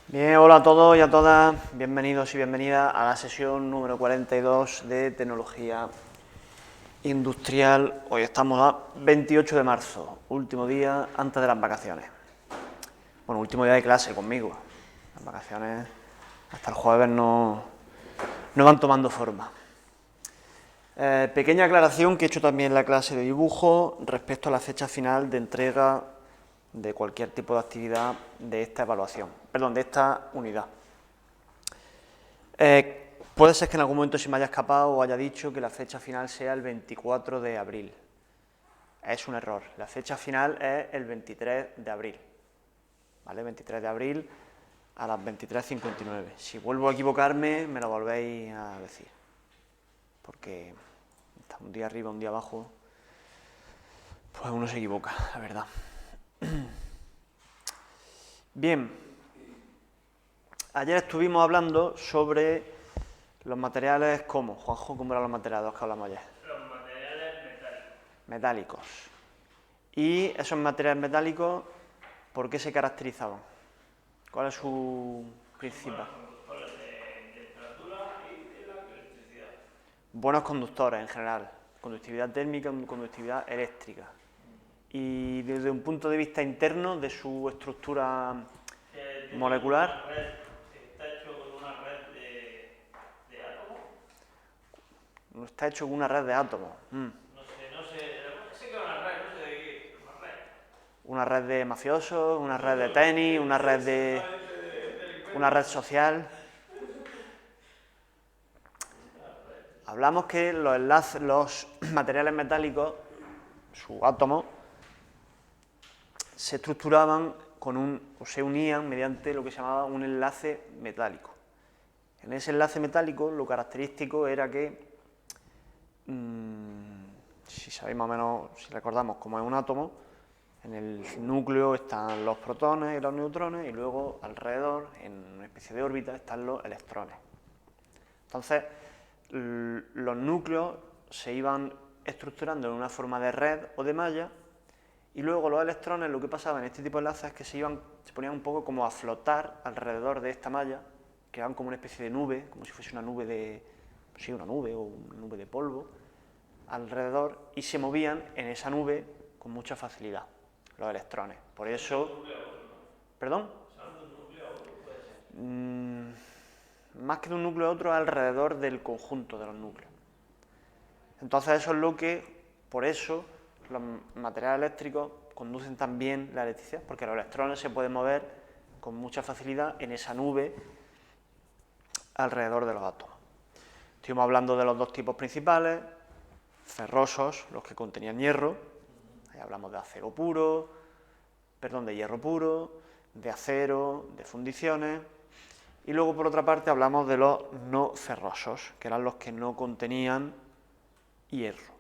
Bien, hola a todos y a todas, bienvenidos y bienvenidas a la sesión número 42 de Tecnología Industrial. Hoy estamos a 28 de marzo, último día antes de las vacaciones. Bueno, último día de clase conmigo. Las vacaciones hasta el jueves no van tomando forma. Pequeña aclaración que he hecho también en la clase de dibujo respecto a la fecha final de entrega de cualquier tipo de actividad de esta evaluación, perdón, de esta unidad. Puede ser que en algún momento se me haya escapado o haya dicho que la fecha final sea el 24 de abril. Es un error. La fecha final es el 23 de abril. ¿Vale? 23 de abril a las 23:59. Si vuelvo a equivocarme, me lo volvéis a decir. Porque está un día arriba, un día abajo, pues uno se equivoca, la verdad. Bien. Ayer estuvimos hablando sobre los materiales, ¿cómo? Juanjo, ¿cómo eran los materiales que hablamos ayer? Los materiales metálicos. Metálicos. Y esos materiales metálicos, ¿por qué se caracterizaban? ¿Cuál es su principal? Buenos conductores de temperatura y de la electricidad. Buenos conductores en general, conductividad térmica, conductividad eléctrica. Y desde un punto de vista interno de su estructura molecular. Está hecho con una red de átomos. Está hecho con una red de átomos. No sé que es una red, no sé de qué, pero una red. Una red de mafiosos, una red de tenis, una red de. Una red social. Hablamos que los materiales metálicos, sus átomos, se estructuraban o se unían mediante lo que se llamaba un enlace metálico. En ese enlace metálico lo característico era que, si sabéis más o menos, si recordamos cómo es un átomo, en el núcleo están los protones y los neutrones y luego alrededor, en una especie de órbita, están los electrones. Entonces, los núcleos se iban estructurando en una forma de red o de malla y luego los electrones, lo que pasaba en este tipo de enlaces es que se ponían un poco como a flotar alrededor de esta malla, creaban como una especie de nube, como si fuese una nube una nube o una nube de polvo alrededor y se movían en esa nube con mucha facilidad los electrones. Por eso. ¿Perdón? Más que de un núcleo a otro, alrededor del conjunto de los núcleos. Entonces eso es por eso los materiales eléctricos conducen también la electricidad, porque los electrones se pueden mover con mucha facilidad en esa nube alrededor de los átomos. Estuvimos hablando de los dos tipos principales, ferrosos, los que contenían hierro, ahí hablamos de acero puro, de hierro puro, de acero, de fundiciones. Y luego, por otra parte, hablamos de los no ferrosos, que eran los que no contenían hierro.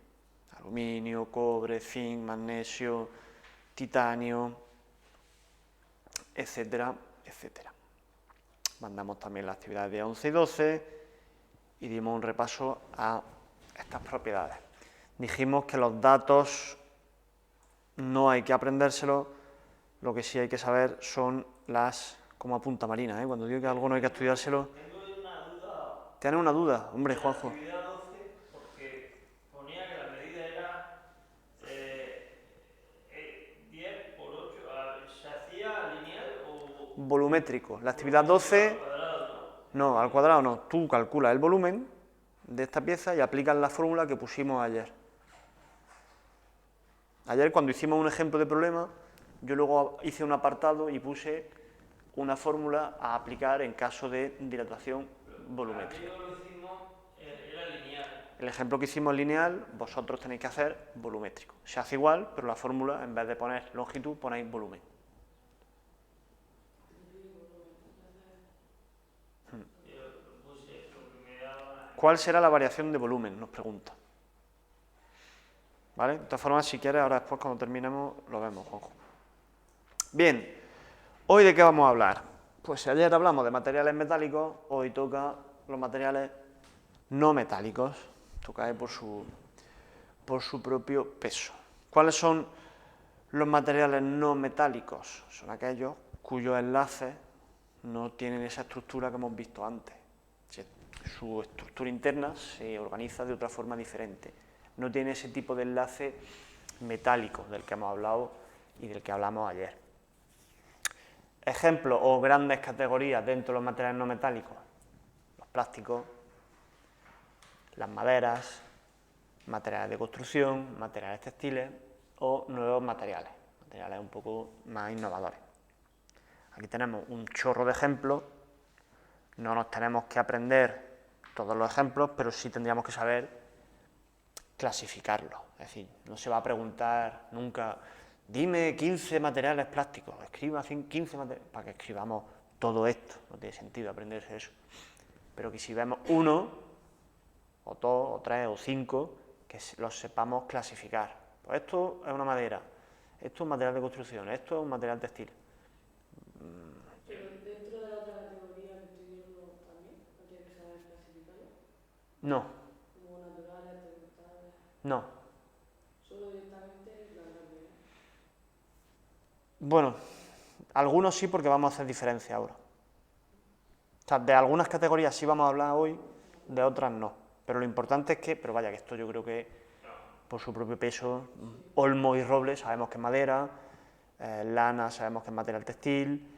Aluminio, cobre, zinc, magnesio, titanio, etcétera, etcétera. Mandamos también las actividades de 11 y 12 y dimos un repaso a estas propiedades. Dijimos que los datos no hay que aprendérselos, lo que sí hay que saber son como apunta Marina, cuando digo que algo no hay que estudiárselo. Tengo una duda. ¿Tienes una duda? Hombre, Juanjo. La actividad 12, porque ponía que la medida era 10 por 8. ¿Se hacía lineal o...? Volumétrico. La actividad 12... Al cuadrado, No, al cuadrado no. Tú calculas el volumen de esta pieza y aplicas la fórmula que pusimos ayer. Ayer, cuando hicimos un ejemplo de problema, yo luego hice un apartado y puse una fórmula a aplicar en caso de dilatación volumétrica. era lineal. El ejemplo que hicimos lineal, vosotros tenéis que hacer volumétrico. Se hace igual, pero la fórmula, en vez de poner longitud, ponéis volumen. ¿Cuál será la variación de volumen? Nos pregunta. ¿Vale? De todas formas, si quieres, ahora después cuando terminemos lo vemos, Juanjo. Bien, ¿hoy de qué vamos a hablar? Pues si ayer hablamos de materiales metálicos, hoy toca los materiales no metálicos. Toca por su propio peso. ¿Cuáles son los materiales no metálicos? Son aquellos cuyos enlaces no tienen esa estructura que hemos visto antes. Su estructura interna se organiza de otra forma diferente. No tiene ese tipo de enlace metálico del que hemos hablado y del que hablamos ayer. Ejemplos o grandes categorías dentro de los materiales no metálicos: los plásticos, las maderas, materiales de construcción, materiales textiles o nuevos materiales un poco más innovadores. Aquí tenemos un chorro de ejemplos. No nos tenemos que aprender todos los ejemplos, pero sí tendríamos que saber clasificarlos. Es decir, no se va a preguntar nunca, dime 15 materiales plásticos, escriba 15 materiales, para que escribamos todo esto. No tiene sentido aprenderse eso. Pero que si vemos uno, o dos, o tres, o cinco, que los sepamos clasificar. Pues esto es una madera, esto es un material de construcción, esto es un material textil. Pero dentro de la otra categoría que estoy viendo también, ¿no tiene que saber clasificarlo? No. Como naturales, vegetales. No. Solo directamente la grande. Bueno, algunos sí, porque vamos a hacer diferencia ahora. O sea, de algunas categorías sí vamos a hablar hoy, de otras no. Pero lo importante es que, pero vaya, que esto yo creo que por su propio peso, olmo y roble sabemos que es madera, lana sabemos que es material textil,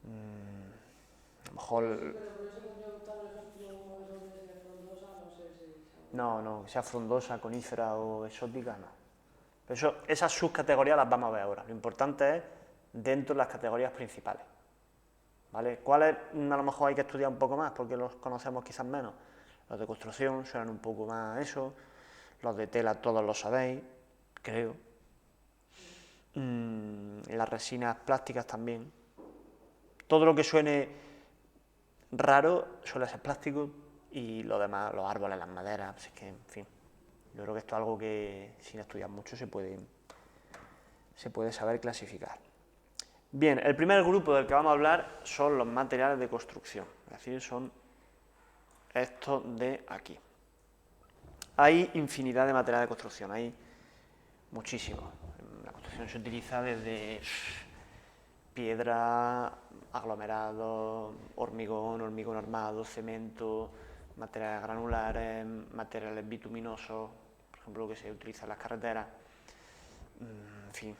a lo mejor... Pero por eso tendría que gustar, por ejemplo, un roble de frondosa, no sé si... No, que sea frondosa, conífera o exótica, no. Pero esas subcategorías las vamos a ver ahora. Lo importante es dentro de las categorías principales. ¿Vale? ¿Cuáles a lo mejor hay que estudiar un poco más porque los conocemos quizás menos? Los de construcción suenan un poco más a eso, los de tela todos lo sabéis, creo. Las resinas plásticas también. Todo lo que suene raro suele ser plástico y lo demás, los árboles, las maderas, así que, en fin. Yo creo que esto es algo que sin estudiar mucho se puede saber clasificar. Bien, el primer grupo del que vamos a hablar son los materiales de construcción, es decir, son estos de aquí. Hay infinidad de materiales de construcción, hay muchísimos. En la construcción se utiliza desde piedra, aglomerado, hormigón armado, cemento, materiales granulares, materiales bituminosos, por ejemplo, lo que se utiliza en las carreteras, en fin,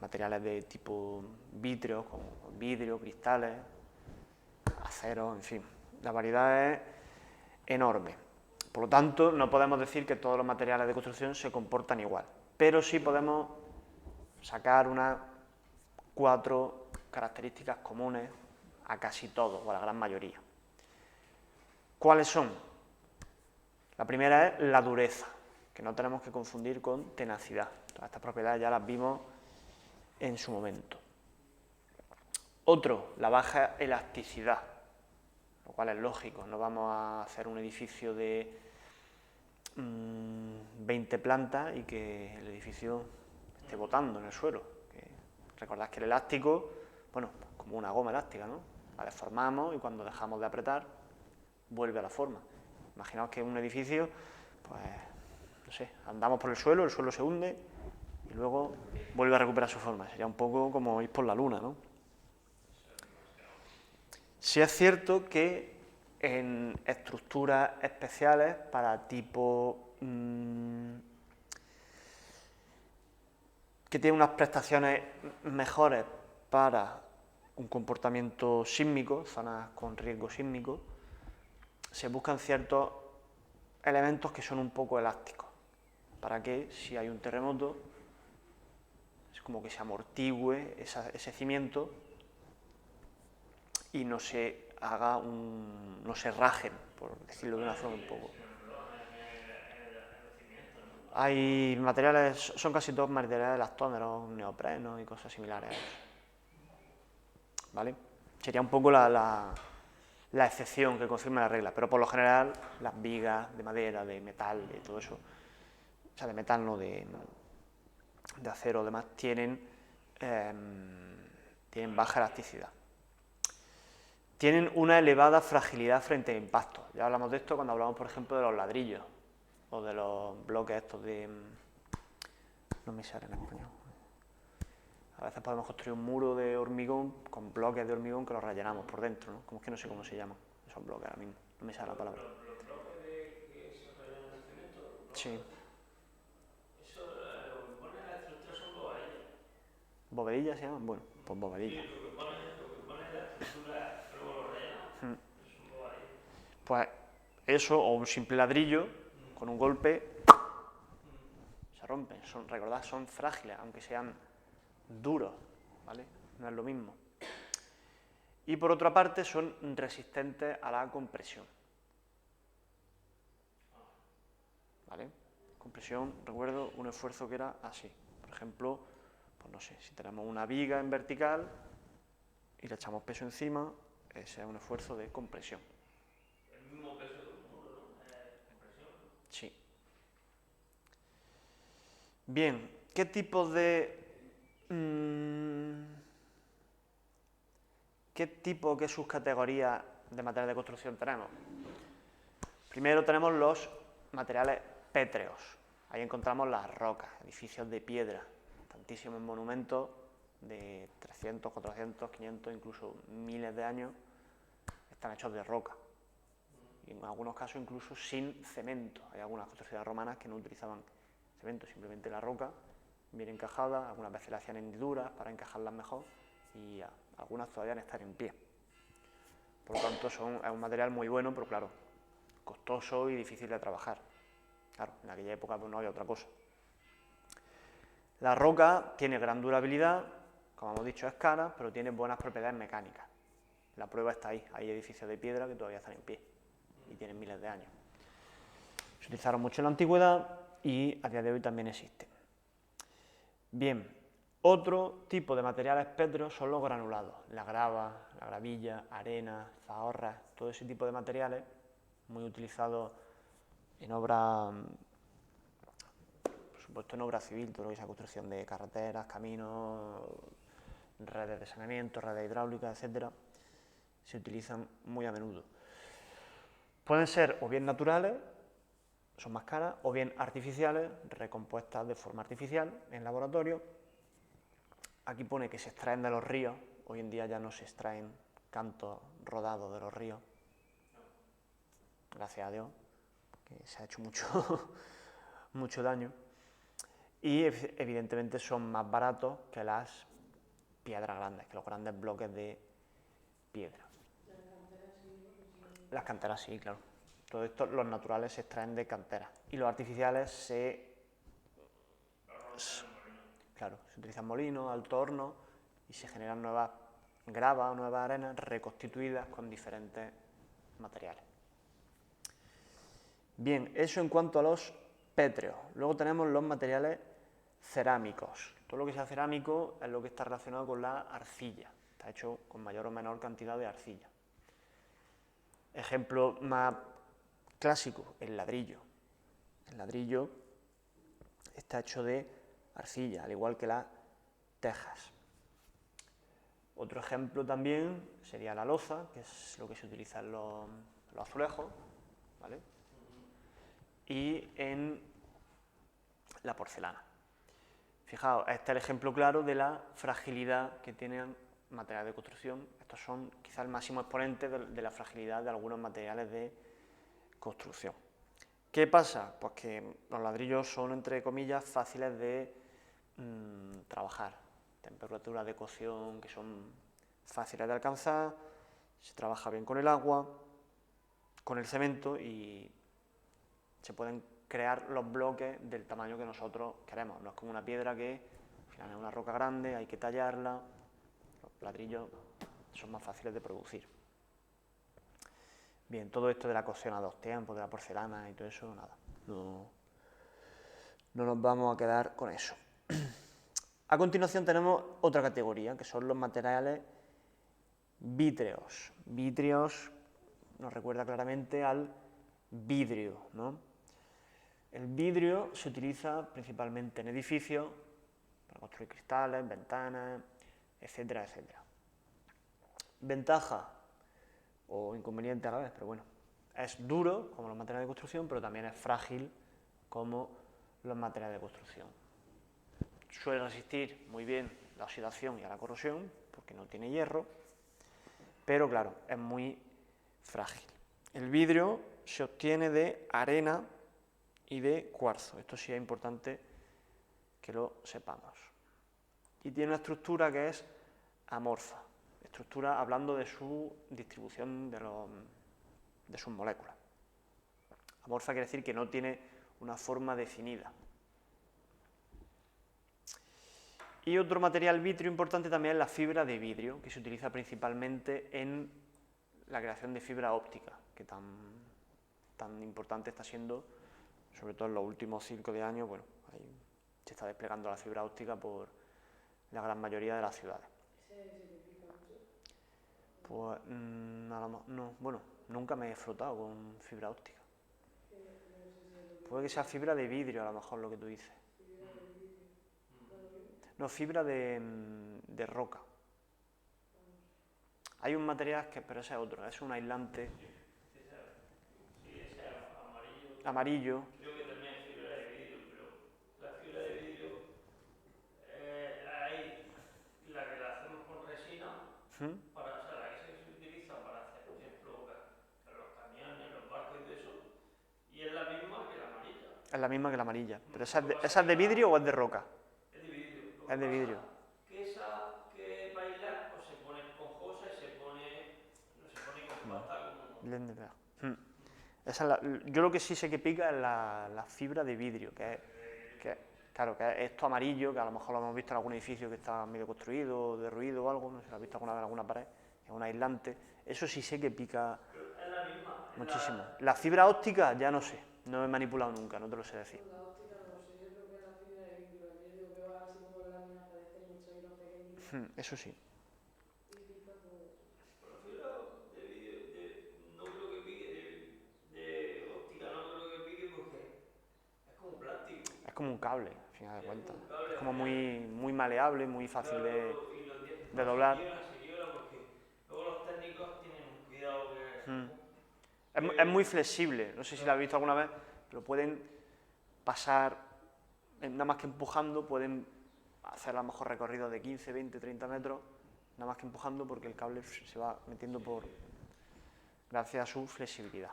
materiales de tipo vitrio, como vidrio, cristales, acero, en fin, la variedad es enorme. Por lo tanto, no podemos decir que todos los materiales de construcción se comportan igual, pero sí podemos sacar unas 4 características comunes a casi todos, o a la gran mayoría. ¿Cuáles son? La primera es la dureza, que no tenemos que confundir con tenacidad. Todas estas propiedades ya las vimos en su momento. Otro, la baja elasticidad, lo cual es lógico. No vamos a hacer un edificio de 20 plantas y que el edificio esté botando en el suelo. Recordad que el elástico, bueno, como una goma elástica, ¿no? La deformamos y cuando dejamos de apretar, vuelve a la forma. Imaginaos que un edificio, pues, no sé, andamos por el suelo se hunde y luego vuelve a recuperar su forma. Sería un poco como ir por la luna, ¿no? Sí es cierto que en estructuras especiales para tipo que tiene unas prestaciones mejores para un comportamiento sísmico, zonas con riesgo sísmico, se buscan ciertos elementos que son un poco elásticos, para que si hay un terremoto, es como que se amortigüe ese cimiento y no se haga no se rajen, por decirlo de una forma un poco. Hay materiales, son casi todos materiales elastómeros, neoprenos y cosas similares a eso. ¿Vale? Sería un poco la excepción que confirma la regla, pero por lo general las vigas de madera, de metal, de todo eso, o sea, de metal no, de acero o demás, tienen baja elasticidad. Tienen una elevada fragilidad frente a impactos. Ya hablamos de esto cuando hablamos, por ejemplo, de los ladrillos o de los bloques estos de... no me sale en español. A veces podemos construir un muro de hormigón con bloques de hormigón que los rellenamos por dentro, ¿no? Como es que no sé cómo se llaman esos bloques ahora mismo, no me sale la palabra. Los bloques que se rellenan de cemento, los bloques, Sí. eso lo que pone en la estructura son bobarillas. ¿Bovedillas se llaman? Bueno, pues Sí, bovedillas. lo que pone en la estructura, que luego lo rellenan, son bobarillas. Pues eso, o un simple ladrillo, con un golpe, se rompen. Recordad, son frágiles, aunque sean duros, ¿vale? No es lo mismo. Y por otra parte, son resistentes a la compresión. ¿Vale? Compresión, recuerdo, un esfuerzo que era así. Por ejemplo, pues no sé, si tenemos una viga en vertical y le echamos peso encima, ese es un esfuerzo de compresión. El mismo peso de un muro, ¿no? Compresión. Sí. Bien, ¿qué tipo de... qué subcategorías de materiales de construcción tenemos? Primero tenemos los materiales pétreos. Ahí encontramos las rocas, edificios de piedra, tantísimos monumentos de 300, 400, 500, incluso miles de años, están hechos de roca. Y en algunos casos incluso sin cemento. Hay algunas construcciones romanas que no utilizaban cemento, simplemente la roca, bien encajada, algunas veces le hacían hendiduras para encajarlas mejor y algunas todavía están en pie. Por lo tanto, es un material muy bueno, pero claro, costoso y difícil de trabajar. Claro, en aquella época pues no había otra cosa. La roca tiene gran durabilidad, como hemos dicho es cara, pero tiene buenas propiedades mecánicas. La prueba está ahí, hay edificios de piedra que todavía están en pie y tienen miles de años. Se utilizaron mucho en la antigüedad y a día de hoy también existen. Bien, otro tipo de materiales pétreos son los granulados, la grava, la gravilla, arena, zahorras, todo ese tipo de materiales muy utilizados en obra, por supuesto en obra civil, todo lo que sea construcción de carreteras, caminos, redes de saneamiento, redes hidráulicas, etcétera, se utilizan muy a menudo. Pueden ser o bien naturales, son más caras, o bien artificiales, recompuestas de forma artificial en laboratorio. Aquí pone que se extraen de los ríos, hoy en día ya no se extraen cantos rodados de los ríos, gracias a Dios, que se ha hecho mucho daño, y evidentemente son más baratos que las piedras grandes, que los grandes bloques de piedra. Las canteras sí, claro. Todo esto, los naturales se extraen de canteras y los artificiales se utilizan molinos, alto horno y se generan nuevas gravas o nuevas arenas reconstituidas con diferentes materiales. Bien, eso en cuanto a los pétreos. Luego tenemos los materiales cerámicos. Todo lo que sea cerámico es lo que está relacionado con la arcilla. Está hecho con mayor o menor cantidad de arcilla. Ejemplo más clásico, el ladrillo. El ladrillo está hecho de arcilla, al igual que las tejas. Otro ejemplo también sería la loza, que es lo que se utiliza en los azulejos, ¿vale? Y en la porcelana. Fijaos, este es el ejemplo claro de la fragilidad que tienen materiales de construcción. Estos son quizá el máximo exponente de la fragilidad de algunos materiales de construcción. ¿Qué pasa? Pues que los ladrillos son, entre comillas, fáciles de trabajar. Temperaturas de cocción que son fáciles de alcanzar, se trabaja bien con el agua, con el cemento y se pueden crear los bloques del tamaño que nosotros queremos. No es como una piedra que al final es una roca grande, hay que tallarla. Los ladrillos son más fáciles de producir. Bien, todo esto de la cocción a dos tiempos, de la porcelana y todo eso, nada. No nos vamos a quedar con eso. A continuación tenemos otra categoría, que son los materiales vítreos. Vítreos nos recuerda claramente al vidrio, ¿no? El vidrio se utiliza principalmente en edificios para construir cristales, ventanas, etcétera, etcétera. Ventaja o inconveniente a la vez, pero bueno, es duro como los materiales de construcción, pero también es frágil como los materiales de construcción. Suele resistir muy bien la oxidación y a la corrosión, porque no tiene hierro, pero claro, es muy frágil. El vidrio se obtiene de arena y de cuarzo, esto sí es importante que lo sepamos. Y tiene una estructura que es amorfa, estructura hablando de su distribución de sus moléculas. Amorfa quiere decir que no tiene una forma definida. Y otro material vítreo importante también es la fibra de vidrio, que se utiliza principalmente en la creación de fibra óptica, que tan importante está siendo, sobre todo en los últimos 5 años, bueno, ahí se está desplegando la fibra óptica por la gran mayoría de las ciudades. ¿Se te pica mucho? Pues no, bueno, nunca me he frotado con fibra óptica. No sé si es lo que Puede que sea fibra de vidrio, a lo mejor lo que tú dices. fibra del vidrio. ¿No lo mismo? No, fibra de roca. Hay un material pero ese es otro, es un aislante Sí, ese amarillo. amarillo. Creo que también es fibra de vidrio, pero la fibra de vidrio, hay la que la hacemos con resina, ¿Mm? para, o sea, la que se utiliza para hacer, por ejemplo, los camiones, los barcos y todo eso, y es la misma que la amarilla. Es la misma que la amarilla. ¿Pero esa es de vidrio o es de roca? Es de vidrio. Lo Es de que vidrio. pasa que esa que para aislar pues se pone esponjosa y no se pone compacta como... Esa es yo lo que sí sé que pica es la fibra de vidrio, claro, que es esto amarillo, que a lo mejor lo hemos visto en algún edificio que está medio construido, derruido o algo, no sé si lo has visto alguna vez en alguna pared, es un aislante. Eso sí sé que pica Es la misma. muchísimo. La fibra óptica ya no sé, no he manipulado nunca, no te lo sé decir. Pues la óptica no lo sé, yo creo que es la fibra de vidrio. El vidrio que va así como en láminas, parecen muchos hilos pequeñitos. Eso sí. Y pica pues... Pero fibra de vidrio, no creo que pique, de óptica no creo que pique porque es como plástico. Es como un cable, al final de cuentas. Un cable Es como al final. muy maleable, muy fácil Claro, y de doblar. se quiebra porque luego los técnicos tienen un cuidado Es muy flexible, no sé si lo has visto alguna vez, pero pueden pasar, nada más que empujando, pueden hacer a lo mejor recorridos de 15, 20, 30 metros, nada más que empujando porque el cable se va metiendo gracias a su flexibilidad.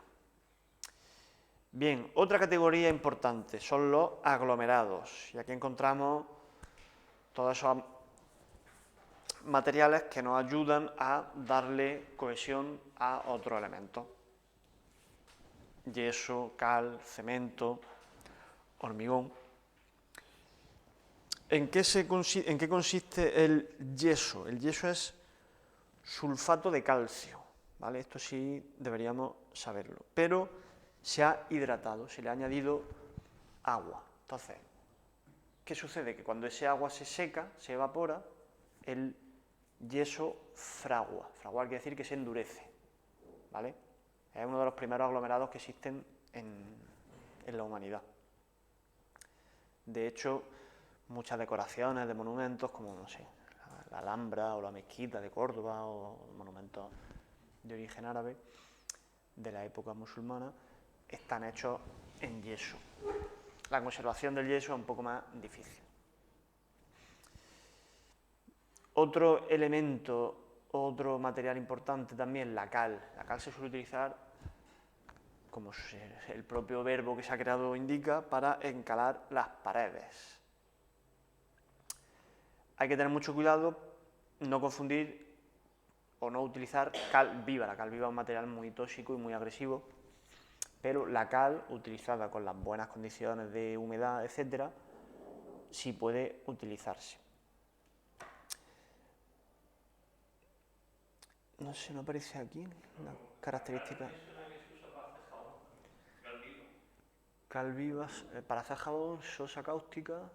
Bien, otra categoría importante son los aglomerados, y aquí encontramos todos esos materiales que nos ayudan a darle cohesión a otros elementos. Yeso, cal, cemento, hormigón. ¿En qué consiste el yeso? El yeso es sulfato de calcio, ¿vale? Esto sí deberíamos saberlo, pero se ha hidratado, se le ha añadido agua. Entonces, ¿qué sucede? Que cuando ese agua se seca, se evapora, el yeso fragua. Fraguar quiere decir que se endurece, ¿vale? Es uno de los primeros aglomerados que existen en la humanidad. De hecho, muchas decoraciones de monumentos, como, no sé, la Alhambra o la Mezquita de Córdoba o monumentos de origen árabe de la época musulmana, están hechos en yeso. La conservación del yeso es un poco más difícil. Otro elemento, otro material importante también, la cal. La cal se suele utilizar, como el propio verbo que se ha creado indica, para encalar las paredes. Hay que tener mucho cuidado, no confundir o no utilizar cal viva. La cal viva es un material muy tóxico y muy agresivo, pero la cal, utilizada con las buenas condiciones de humedad, etcétera, sí puede utilizarse. No sé, no aparece aquí la característica. Cal viva, para hacer jabón, sosa cáustica.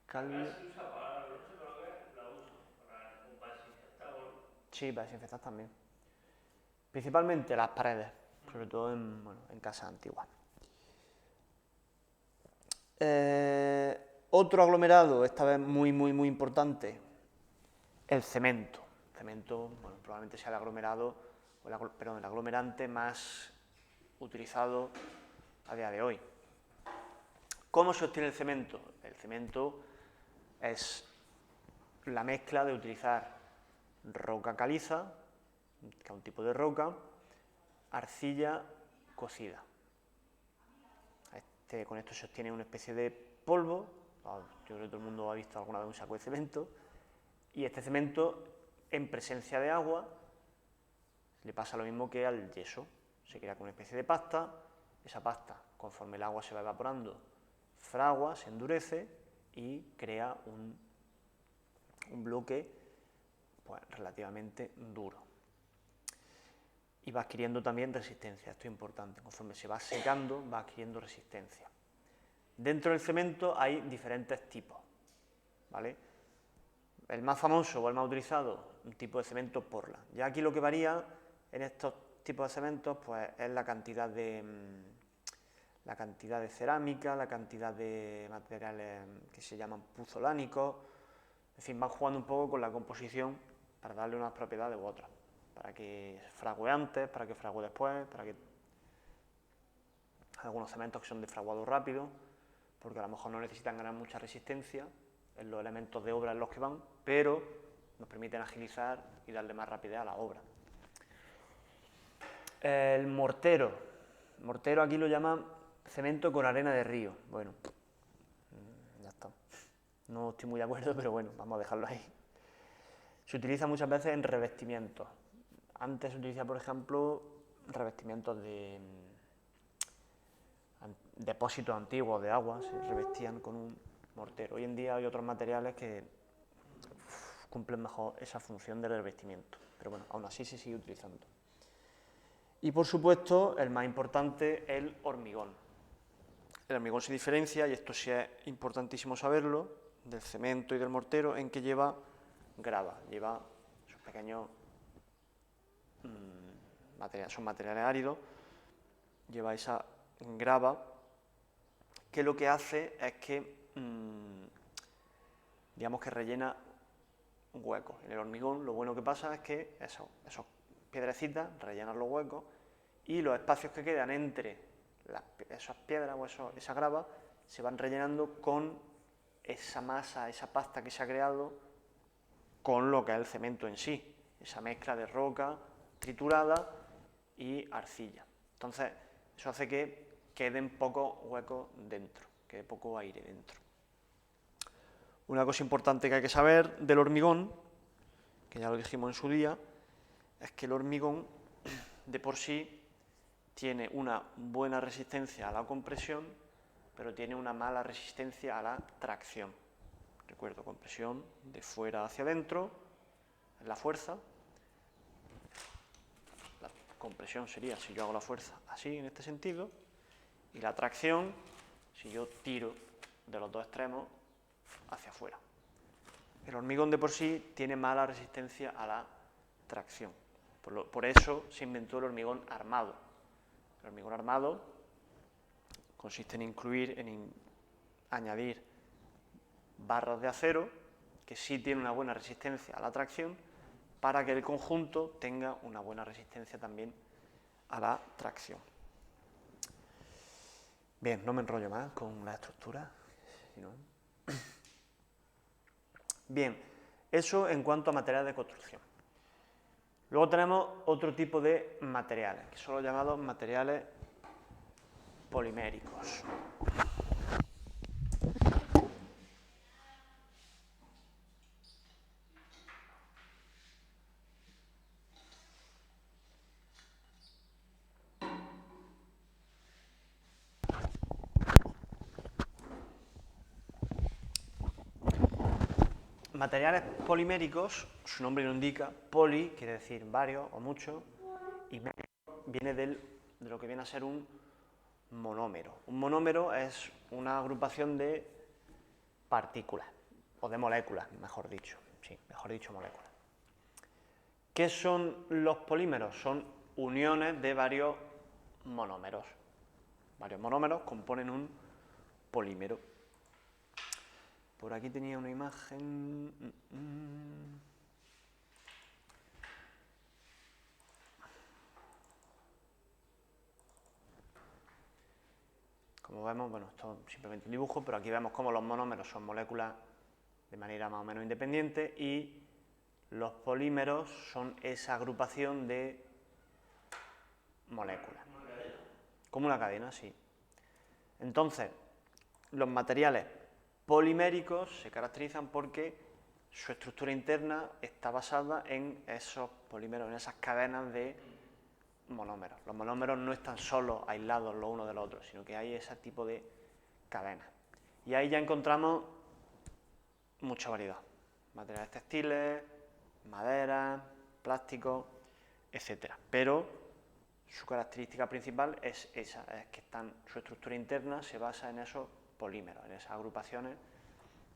Cal viva. se usa para, no sé para qué, la usan, para desinfectar o algo. Sí, para desinfectar también. Principalmente las paredes, sobre todo en casas antiguas. Otro aglomerado, esta vez muy importante, el cemento. El cemento, bueno, probablemente sea el aglomerado, el aglomerante más utilizado a día de hoy. ¿Cómo se obtiene el cemento? El cemento es la mezcla de utilizar roca caliza, que es un tipo de roca, arcilla cocida. Con esto se obtiene una especie de polvo. Yo creo que todo el mundo ha visto alguna vez un saco de cemento, y este cemento, en presencia de agua, le pasa lo mismo que al yeso. Se crea con una especie de pasta. Esa pasta, conforme el agua se va evaporando, fragua, se endurece y crea un bloque pues, relativamente duro. Y va adquiriendo también resistencia, esto es importante. Conforme se va secando, va adquiriendo resistencia. Dentro del cemento hay diferentes tipos, ¿vale? El más famoso o el más utilizado, un tipo de cemento Portland. Ya aquí lo que varía en estos tipos de cementos pues, es la cantidad de cerámica, la cantidad de materiales que se llaman puzolánicos. En fin, van jugando un poco con la composición para darle unas propiedades u otras, para que frague antes, para que frague después, para que algunos cementos que son de fraguado rápido, porque a lo mejor no necesitan ganar mucha resistencia en los elementos de obra en los que van, pero nos permiten agilizar y darle más rapidez a la obra. El mortero. El mortero aquí lo llaman cemento con arena de río. Bueno, ya está. No estoy muy de acuerdo, pero bueno, vamos a dejarlo ahí. Se utiliza muchas veces en revestimientos. Antes se utilizaba, por ejemplo, revestimientos de depósitos antiguos de agua, se revestían con un mortero. Hoy en día hay otros materiales que cumplen mejor esa función de revestimiento, pero bueno, aún así se sigue utilizando. Y por supuesto, el más importante, el hormigón. El hormigón se diferencia, y esto sí es importantísimo saberlo, del cemento y del mortero, en que lleva grava, lleva esos pequeños materiales, son materiales áridos, lleva esa grava, que lo que hace es que, digamos que rellena huecos. En el hormigón lo bueno que pasa es que esas piedrecitas rellenan los huecos y los espacios que quedan entre esas piedras o esa grava se van rellenando con esa masa, esa pasta que se ha creado con lo que es el cemento en sí, esa mezcla de roca triturada y arcilla. Entonces, eso hace que queden pocos huecos dentro, quede poco aire dentro. Una cosa importante que hay que saber del hormigón, que ya lo dijimos en su día, es que el hormigón de por sí tiene una buena resistencia a la compresión, pero tiene una mala resistencia a la tracción. Recuerdo, compresión de fuera hacia adentro, es la fuerza. La compresión sería si yo hago la fuerza así, en este sentido, y la tracción si yo tiro de los dos extremos hacia afuera. El hormigón de por sí tiene mala resistencia a la tracción. Por eso se inventó el hormigón armado. El hormigón armado consiste en añadir barras de acero que sí tienen una buena resistencia a la tracción para que el conjunto tenga una buena resistencia también a la tracción. Bien, no me enrollo más con la estructura. Bien, eso en cuanto a materiales de construcción. Luego tenemos otro tipo de materiales, que son los llamados materiales poliméricos. Materiales poliméricos, su nombre lo indica, poli quiere decir varios o muchos, y mérico viene de lo que viene a ser un monómero. Un monómero es una agrupación de partículas, o de moléculas, mejor dicho. Sí, mejor dicho, moléculas. ¿Qué son los polímeros? Son uniones de varios monómeros. Varios monómeros componen un polímero. Por aquí tenía una imagen. Como vemos, bueno, esto es simplemente un dibujo, pero aquí vemos cómo los monómeros son moléculas de manera más o menos independiente, y los polímeros son esa agrupación de moléculas. ¿Una cadena? Como una cadena, sí. Entonces, los materiales poliméricos se caracterizan porque su estructura interna está basada en esos polímeros, en esas cadenas de monómeros. Los monómeros no están solo aislados los unos de los otros, sino que hay ese tipo de cadenas. Y ahí ya encontramos mucha variedad. Materiales textiles, madera, plásticos, etcétera. Pero su característica principal es esa, es que su estructura interna se basa en esos polímeros, en esas agrupaciones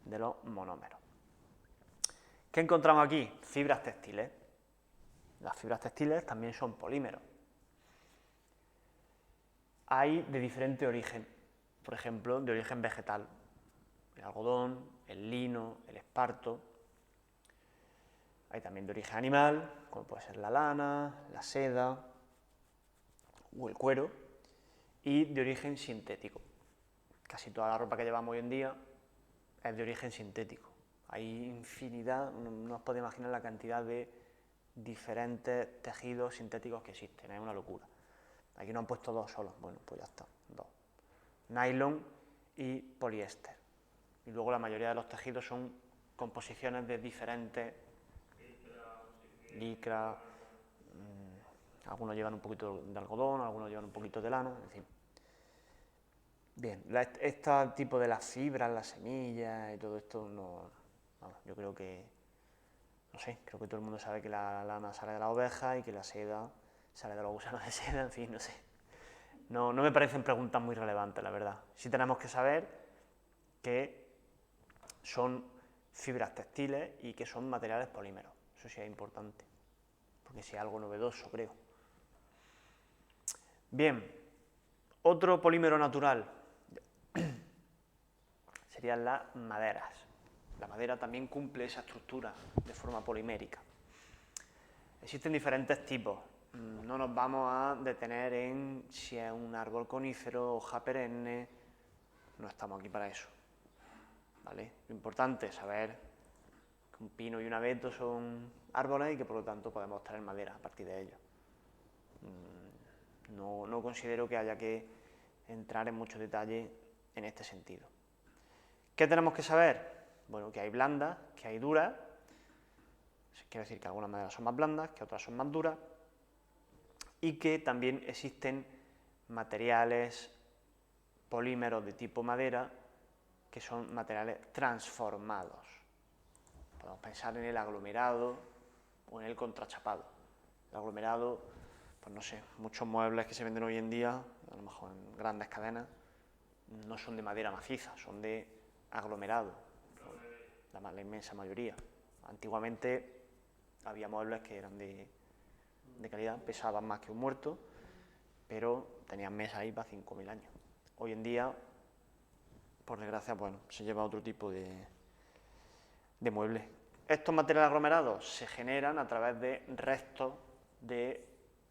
de los monómeros. ¿Qué encontramos aquí? Fibras textiles. Las fibras textiles también son polímeros. Hay de diferente origen, por ejemplo, de origen vegetal. El algodón, el lino, el esparto. Hay también de origen animal, como puede ser la lana, la seda o el cuero, y de origen sintético. Casi toda la ropa que llevamos hoy en día es de origen sintético. Hay infinidad, no os podéis imaginar la cantidad de diferentes tejidos sintéticos que existen, es una locura. Aquí nos han puesto dos solos, bueno, pues ya está, dos. Nylon y poliéster. Y luego la mayoría de los tejidos son composiciones de diferentes licra, algunos llevan un poquito de algodón, algunos llevan un poquito de lana, en fin. Bien, este tipo de las fibras, las semillas y todo esto, yo creo que, no sé, creo que todo el mundo sabe que la lana sale de la oveja y que la seda sale de los gusanos de seda, en fin, no sé. No me parecen preguntas muy relevantes, la verdad. Sí tenemos que saber que son fibras textiles y que son materiales polímeros. Eso sí es importante, porque sí es algo novedoso, creo. Bien, otro polímero natural serían las maderas. La madera también cumple esa estructura de forma polimérica. Existen diferentes tipos. No nos vamos a detener en si es un árbol conífero, hoja perenne. No estamos aquí para eso, ¿vale? Lo importante es saber que un pino y un abeto son árboles y que por lo tanto podemos obtener madera a partir de ellos. No considero que haya que entrar en mucho detalle en este sentido. ¿Qué tenemos que saber? Bueno, que hay blandas, que hay duras. Quiero decir que algunas maderas son más blandas, que otras son más duras, y que también existen materiales polímeros de tipo madera que son materiales transformados. Podemos pensar en el aglomerado o en el contrachapado. El aglomerado, pues no sé, muchos muebles que se venden hoy en día, a lo mejor en grandes cadenas, no son de madera maciza, son de aglomerado, la inmensa mayoría. Antiguamente había muebles que eran de calidad, pesaban más que un muerto, pero tenían mesa ahí para 5.000 años. Hoy en día, por desgracia, bueno, se lleva otro tipo de muebles. Estos materiales aglomerados se generan a través de restos de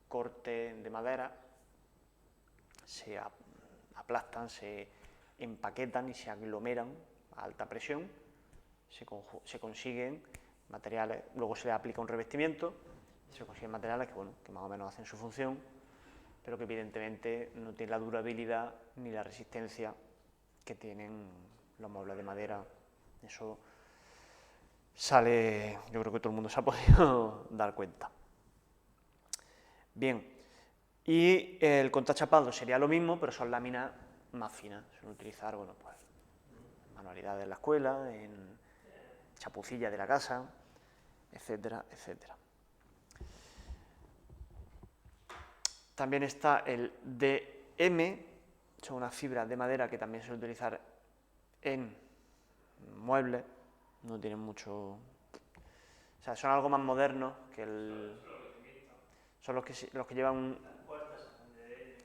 corte de madera, se aplastan, se empaquetan y se aglomeran a alta presión, se consiguen materiales, luego se le aplica un revestimiento, se consiguen materiales que, bueno, que más o menos hacen su función, pero que evidentemente no tienen la durabilidad ni la resistencia que tienen los muebles de madera. Eso sale, yo creo que todo el mundo se ha podido dar cuenta. Bien, y el contrachapado sería lo mismo, pero son láminas más finas. Suelen utilizar, bueno, pues, manualidades en la escuela, en chapucillas de la casa, etcétera, etcétera. También está el DM, son unas fibras de madera que también se suelen utilizar en muebles, no tienen mucho... O sea, son algo más modernos que el... Son los que llevan... Las puertas se hacen de él.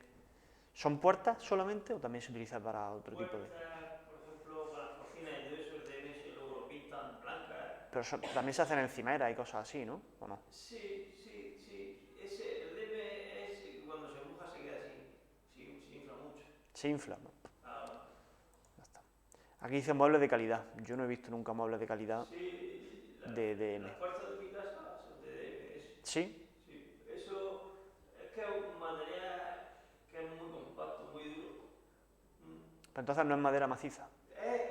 ¿Son puertas solamente o también se utiliza para otro tipo de...? Puertas, por ejemplo, para las cocinas y todo eso, el DM y luego lo pintan blancas. Pero también se hacen encimeras y cosas así, ¿no? ¿O no? Sí. El DM es cuando se moja se queda así. Se infla mucho. Se infla, ¿no? Claro. Ya está. Aquí dice muebles de calidad. Yo no he visto nunca muebles de calidad Sí, de DM. las puertas de mi casa son de DM. ¿Sí? Sí, eso es que es un material que es muy compacto, muy duro. Pero entonces no es madera maciza. Es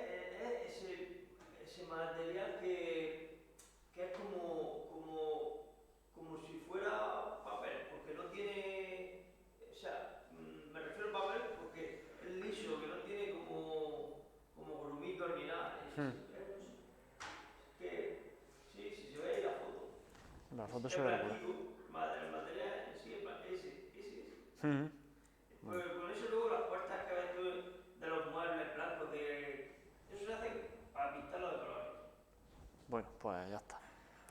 ese material que es como si fuera papel, porque no tiene, o sea, me refiero a papel porque es liso, que no tiene como grumitos ni nada. Que, sí, si se ve ahí la foto. La foto se Es ve regular. blanquito, el material en sí es ese. Ujú. Pues con eso luego las puertas que ves tú de los muebles blancos, eso se hace para pintarlo de colores. Bueno, pues ya está.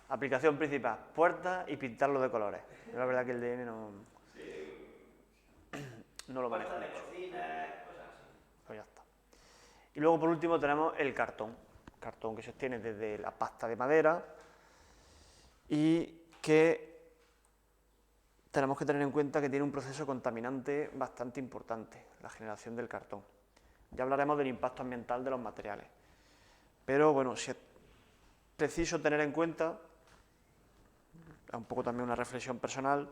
Aplicación principal, puertas y pintarlo de colores. Yo la verdad que el DM no lo manejo Puertas de mucho. cocina, cosas así. Pues ya está. Y luego por último tenemos el cartón. Cartón que se obtiene desde la pasta de madera y que tenemos que tener en cuenta que tiene un proceso contaminante bastante importante, la generación del cartón. Ya hablaremos del impacto ambiental de los materiales. Pero bueno, si es preciso tener en cuenta, un poco también una reflexión personal,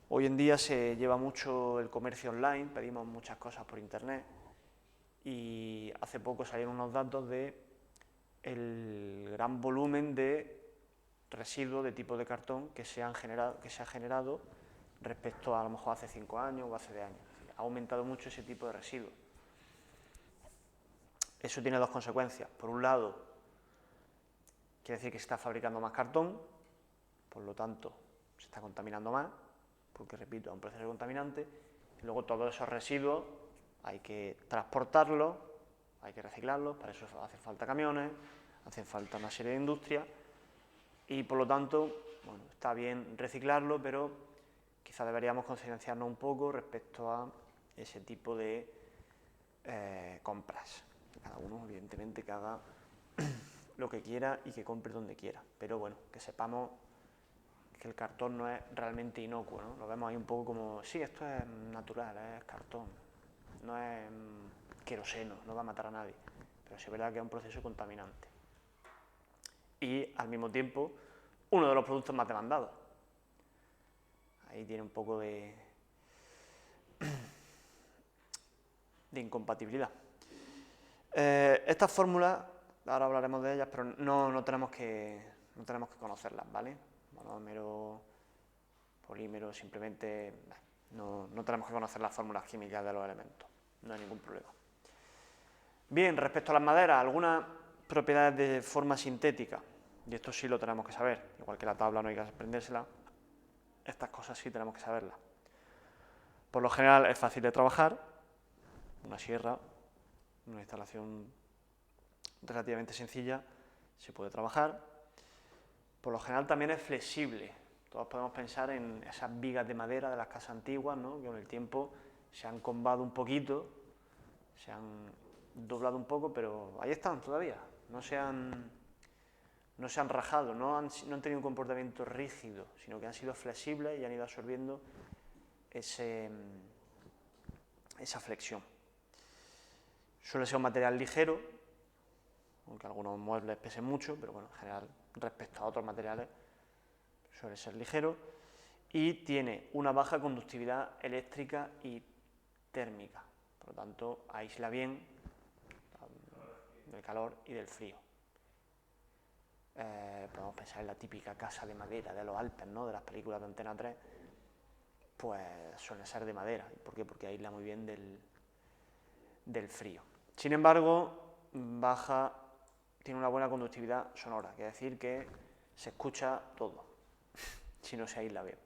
hoy en día se lleva mucho el comercio online, pedimos muchas cosas por internet y hace poco salieron unos datos de el gran volumen de residuos de tipo de cartón que se ha generado respecto a lo mejor hace 5 años o hace 10 años. Ha aumentado mucho ese tipo de residuos. Eso tiene dos consecuencias. Por un lado, quiere decir que se está fabricando más cartón, por lo tanto, se está contaminando más, porque, repito, es un proceso contaminante, y luego todos esos residuos hay que transportarlos, hay que reciclarlos, para eso hacen falta camiones, hacen falta una serie de industrias, y por lo tanto, bueno, está bien reciclarlo, pero quizá deberíamos concienciarnos un poco respecto a ese tipo de compras. Cada uno, evidentemente, que haga lo que quiera y que compre donde quiera, pero bueno, que sepamos que el cartón no es realmente inocuo, ¿no? Lo vemos ahí un poco como, sí, esto es natural, es cartón, no es queroseno, no va a matar a nadie, pero sí es verdad que es un proceso contaminante. Y al mismo tiempo, uno de los productos más demandados. Ahí tiene un poco de incompatibilidad. Estas fórmulas, ahora hablaremos de ellas, pero no tenemos que conocerlas, ¿vale? Monómero, polímero, simplemente no tenemos que conocer las fórmulas químicas de los elementos, no hay ningún problema. Bien, respecto a las maderas, algunas propiedades de forma sintética, y esto sí lo tenemos que saber, igual que la tabla no hay que aprendérsela, estas cosas sí tenemos que saberlas. Por lo general es fácil de trabajar, una sierra, una instalación relativamente sencilla, se puede trabajar. Por lo general también es flexible. Todos podemos pensar en esas vigas de madera de las casas antiguas, ¿no? Que con el tiempo se han combado un poquito, se han doblado un poco, pero ahí están todavía. No se han rajado, no han tenido un comportamiento rígido, sino que han sido flexibles y han ido absorbiendo esa flexión. Suele ser un material ligero, aunque algunos muebles pesen mucho, pero bueno, en general, respecto a otros materiales, suele ser ligero, y tiene una baja conductividad eléctrica y térmica, por lo tanto, aísla bien del calor y del frío. Podemos pensar en la típica casa de madera de los Alpes, ¿no? De las películas de Antena 3, pues suele ser de madera. ¿Por qué? Porque aísla muy bien del frío. Sin embargo, tiene una buena conductividad sonora, quiere decir que se escucha todo, si no se aísla bien.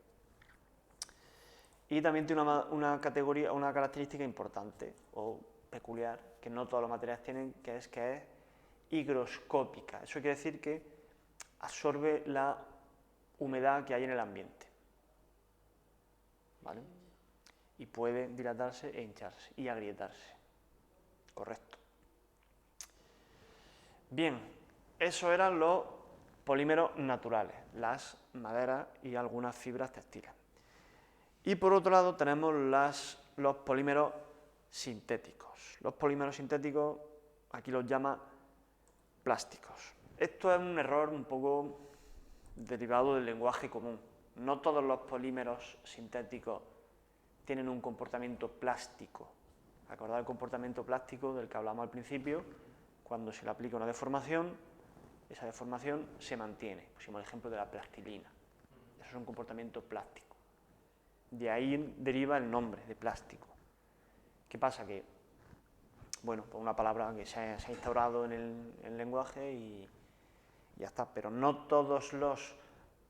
Y también tiene una característica importante o peculiar, que no todos los materiales tienen, que es higroscópica. Eso quiere decir que absorbe la humedad que hay en el ambiente, ¿vale? Y puede dilatarse e hincharse y agrietarse. Correcto. Bien, eso eran los polímeros naturales, las maderas y algunas fibras textiles. Y por otro lado tenemos los polímeros sintéticos. Los polímeros sintéticos aquí los llama plásticos. Esto es un error un poco derivado del lenguaje común. No todos los polímeros sintéticos tienen un comportamiento plástico. Acordad el comportamiento plástico del que hablamos al principio, cuando se le aplica una deformación, esa deformación se mantiene. Pusimos el ejemplo de la plastilina. Eso es un comportamiento plástico. De ahí deriva el nombre de plástico. ¿Qué pasa? Que, bueno, pues una palabra que se ha instaurado en el lenguaje y ya está. Pero no todos los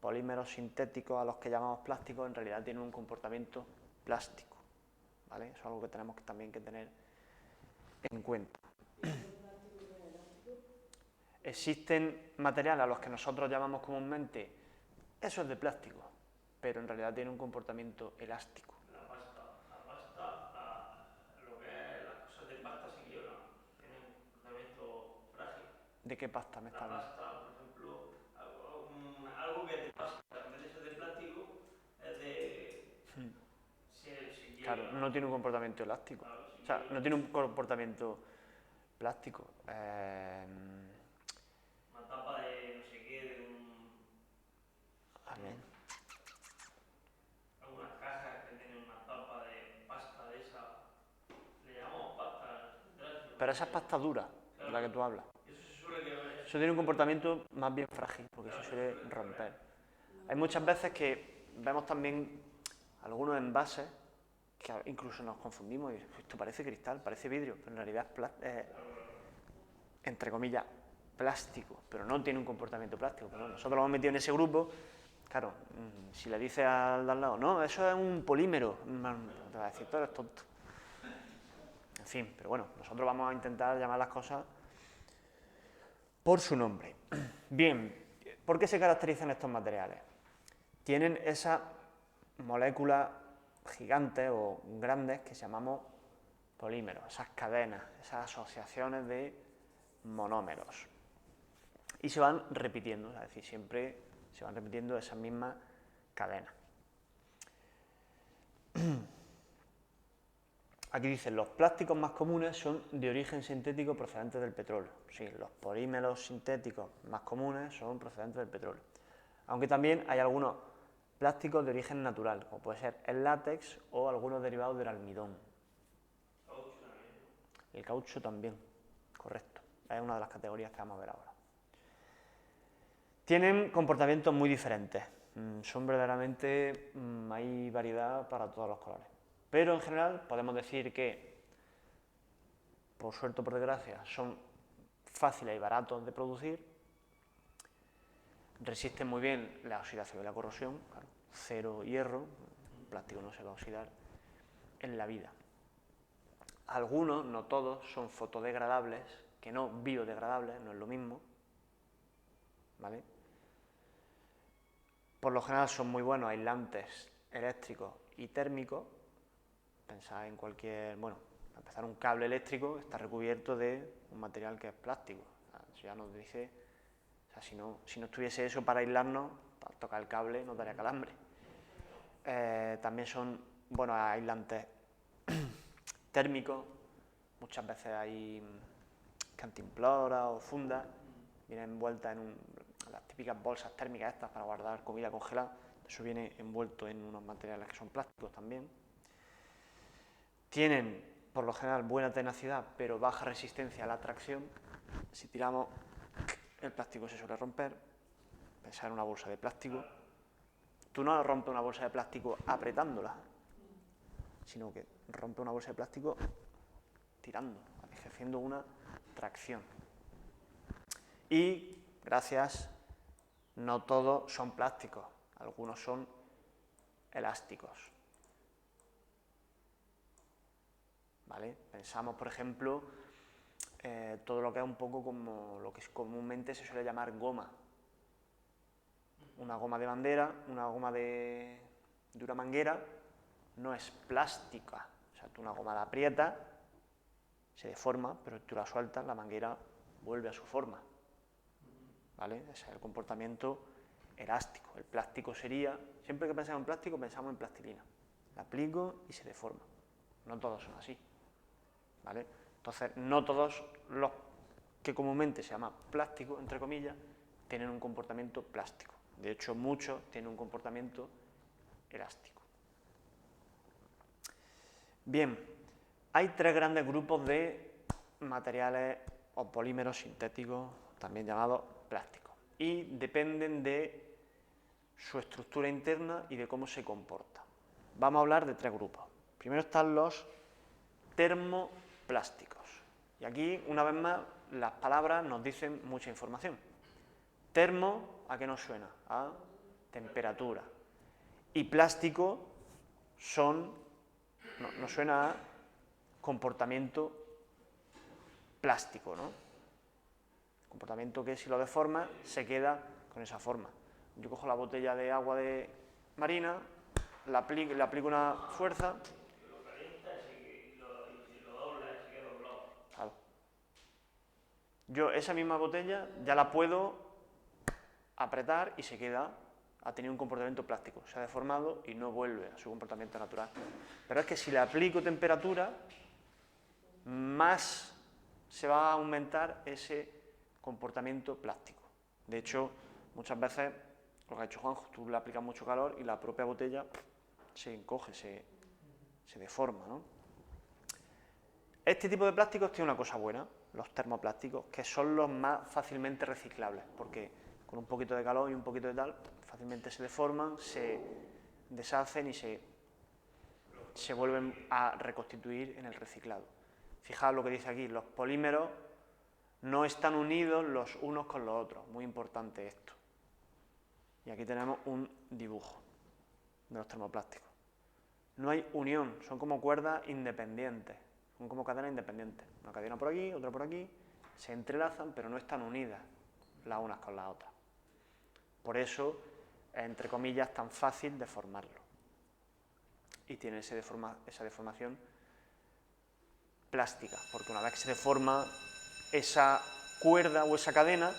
polímeros sintéticos a los que llamamos plásticos en realidad tienen un comportamiento plástico, ¿vale? Eso es algo que tenemos también que tener en cuenta. Existen materiales a los que nosotros llamamos comúnmente, eso es de plástico, pero en realidad tiene un comportamiento elástico. La pasta, lo que es las cosas de pasta se quiebran, tienen un comportamiento frágil. ¿De qué pasta me está La hablando? pasta, por ejemplo, algo que es de pasta, en vez de ser de plástico, es de... se quiebra. Claro, no tiene un comportamiento elástico. Claro, O sea, no tiene un comportamiento plástico. Una tapa de no sé qué, de Bien. algunas cajas que tienen una tapa de pasta de esa, le llamamos pasta. Pero esa es pasta dura, de la que tú hablas. Eso se suele quebrar. Eso tiene un comportamiento más bien frágil, porque eso suele romper. Hay muchas veces que vemos también algunos envases que incluso nos confundimos y esto parece cristal, parece vidrio, pero en realidad es, entre comillas, plástico, pero no tiene un comportamiento plástico. Pero nosotros lo hemos metido en ese grupo, claro, si le dices al de al lado, no, eso es un polímero, te va a decir, tú eres tonto. En fin, pero bueno, nosotros vamos a intentar llamar las cosas por su nombre. Bien, ¿por qué se caracterizan estos materiales? Tienen esas moléculas gigantes o grandes que llamamos polímeros, esas cadenas, esas asociaciones de monómeros. Y se van repitiendo, es decir, siempre se van repitiendo esas mismas cadenas. Aquí dicen, los plásticos más comunes son de origen sintético procedentes del petróleo. Sí, los polímeros sintéticos más comunes son procedentes del petróleo. Aunque también hay algunos plásticos de origen natural, como puede ser el látex o algunos derivados del almidón. El caucho también, correcto. Es una de las categorías que vamos a ver ahora. Tienen comportamientos muy diferentes. Son verdaderamente, hay variedad para todos los colores. Pero en general podemos decir que, por suerte o por desgracia, son fáciles y baratos de producir, resisten muy bien la oxidación y la corrosión, claro, cero hierro, el plástico no se va a oxidar en la vida. Algunos, no todos, son fotodegradables, que no biodegradables, no es lo mismo, ¿vale? Por lo general son muy buenos aislantes eléctricos y térmicos. Pensad en cualquier, bueno, para empezar, un cable eléctrico está recubierto de un material que es plástico. O sea, eso ya nos dice, o sea, si no estuviese eso para aislarnos, para tocar el cable nos daría calambre. También son buenos aislantes térmicos. Muchas veces hay cantimploras o fundas, vienen envueltas en las típicas bolsas térmicas estas para guardar comida congelada. Eso viene envuelto en unos materiales que son plásticos también. Tienen, por lo general, buena tenacidad, pero baja resistencia a la tracción. Si tiramos, el plástico se suele romper. Pensar en una bolsa de plástico. Tú no rompes una bolsa de plástico apretándola, sino que rompe una bolsa de plástico tirando, ejerciendo una tracción. Y, gracias, no todos son plásticos, algunos son elásticos. ¿Vale? Pensamos, por ejemplo, todo lo que es un poco como lo que comúnmente se suele llamar goma. Una goma de bandera, una goma de una manguera, no es plástica. O sea, tú una goma la aprietas, se deforma, pero tú la sueltas, la manguera vuelve a su forma. ¿Vale? Ese es el comportamiento elástico. El plástico sería, siempre que pensamos en plástico, pensamos en plastilina. La aplico y se deforma. No todos son así. ¿Vale? Entonces, no todos los que comúnmente se llama plástico, entre comillas, tienen un comportamiento plástico. De hecho, muchos tienen un comportamiento elástico. Bien, hay tres grandes grupos de materiales o polímeros sintéticos, también llamados plásticos, y dependen de su estructura interna y de cómo se comporta. Vamos a hablar de tres grupos. Primero están los termoplásticos. Y aquí, una vez más, las palabras nos dicen mucha información. Termo, ¿a qué nos suena? A temperatura. Y plástico nos suena a comportamiento plástico, ¿no? Comportamiento que si lo deforma se queda con esa forma. Yo cojo la botella de agua de marina, le aplico una fuerza. Lo calienta y si lo dobla se queda doblado. Claro. Yo esa misma botella ya la puedo apretar y ha tenido un comportamiento plástico, se ha deformado y no vuelve a su comportamiento natural. Pero es que si le aplico temperatura, más se va a aumentar ese comportamiento plástico. De hecho, muchas veces, lo que ha hecho Juanjo, tú le aplicas mucho calor y la propia botella se encoge, se deforma, ¿no? Este tipo de plásticos tiene una cosa buena, los termoplásticos, que son los más fácilmente reciclables, porque con un poquito de calor y un poquito de tal, fácilmente se deforman, se deshacen y se vuelven a reconstituir en el reciclado. Fijaos lo que dice aquí, los polímeros no están unidos los unos con los otros, muy importante esto. Y aquí tenemos un dibujo de los termoplásticos. No hay unión, son como cuerdas independientes, son como cadenas independientes. Una cadena por aquí, otra por aquí, se entrelazan, pero no están unidas las unas con las otras. Por eso, entre comillas, es tan fácil deformarlo. Y tiene esa deformación plástica, porque una vez que se deforma, esa cuerda o esa cadena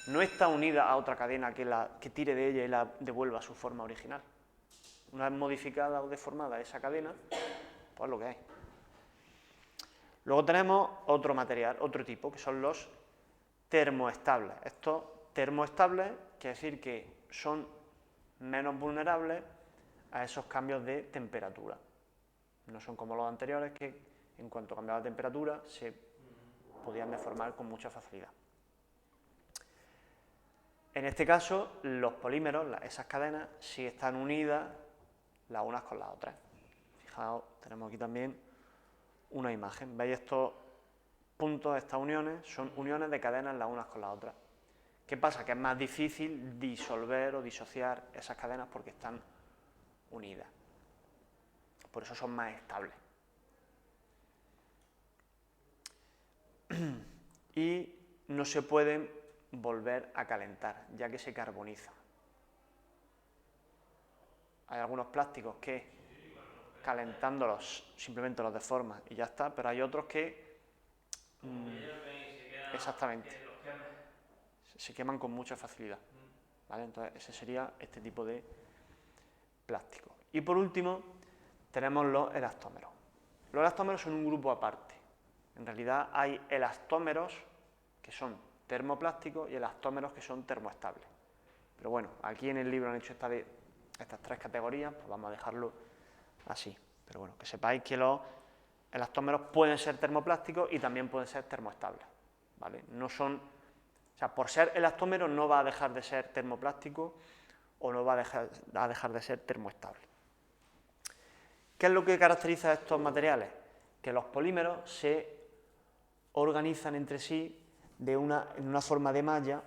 no está unida a otra cadena que tire de ella y la devuelva a su forma original. Una vez modificada o deformada esa cadena, pues lo que hay. Luego tenemos otro material, otro tipo, que son los termoestables. Estos termoestables quiere decir que son menos vulnerables a esos cambios de temperatura. No son como los anteriores que en cuanto cambiaba la temperatura se podían deformar con mucha facilidad. En este caso, los polímeros, esas cadenas, sí están unidas las unas con las otras. Fijaos, tenemos aquí también una imagen. ¿Veis estos puntos, estas uniones? Son uniones de cadenas las unas con las otras. ¿Qué pasa? Que es más difícil disolver o disociar esas cadenas porque están unidas. Por eso son más estables. Y no se pueden volver a calentar, ya que se carbonizan. Hay algunos plásticos que calentándolos simplemente los deforman y ya está, pero hay otros que exactamente se queman con mucha facilidad, ¿vale? Entonces ese sería este tipo de plástico. Y por último tenemos los elastómeros. Los elastómeros son un grupo aparte. En realidad hay elastómeros que son termoplásticos y elastómeros que son termoestables. Pero bueno, aquí en el libro han hecho estas tres categorías, pues vamos a dejarlo así. Pero bueno, que sepáis que los elastómeros pueden ser termoplásticos y también pueden ser termoestables, ¿vale? No son, o sea, por ser elastómero no va a dejar de ser termoplástico o no va a dejar de ser termoestable. ¿Qué es lo que caracteriza a estos materiales? Que los polímeros se organizan entre sí en una forma de malla,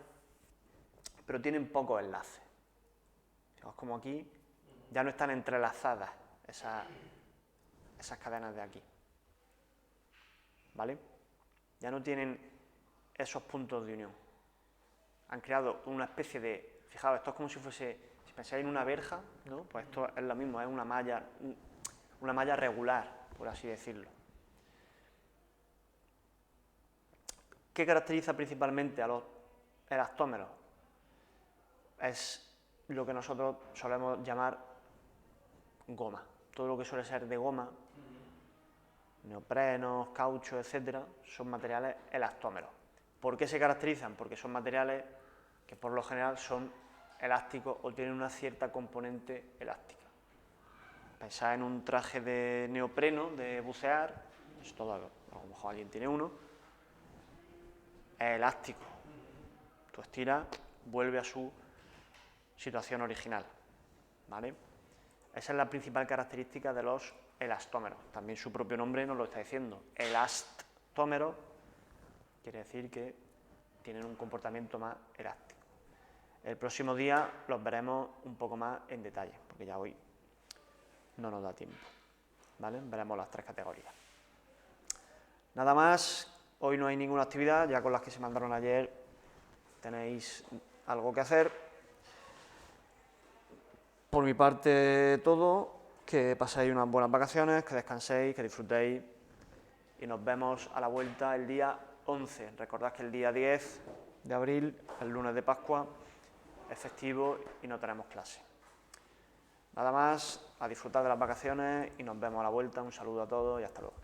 pero tienen pocos enlaces. Fijaos como aquí ya no están entrelazadas esas cadenas de aquí, ¿vale? Ya no tienen esos puntos de unión. Han creado una especie de, fijaos, esto es como si fuese, si pensáis en una verja, ¿no? Pues esto es lo mismo, es una malla regular, por así decirlo. ¿Qué caracteriza principalmente a los elastómeros? Es lo que nosotros solemos llamar goma. Todo lo que suele ser de goma, neoprenos, caucho, etcétera, son materiales elastómeros. ¿Por qué se caracterizan? Porque son materiales que por lo general son elásticos o tienen una cierta componente elástica. Pensad en un traje de neopreno, de bucear, es todo, a lo mejor alguien tiene uno, es elástico. Tú estiras, vuelve a su situación original, ¿vale? Esa es la principal característica de los elastómeros. También su propio nombre nos lo está diciendo. Elastómeros quiere decir que tienen un comportamiento más elástico. El próximo día los veremos un poco más en detalle, porque ya hoy no nos da tiempo, ¿vale? Veremos las 3 categorías. Nada más, hoy no hay ninguna actividad, ya con las que se mandaron ayer tenéis algo que hacer. Por mi parte todo, que paséis unas buenas vacaciones, que descanséis, que disfrutéis y nos vemos a la vuelta el día 11. Recordad que el día 10 de abril, el lunes de Pascua, es festivo y no tenemos clase. Nada más, a disfrutar de las vacaciones y nos vemos a la vuelta. Un saludo a todos y hasta luego.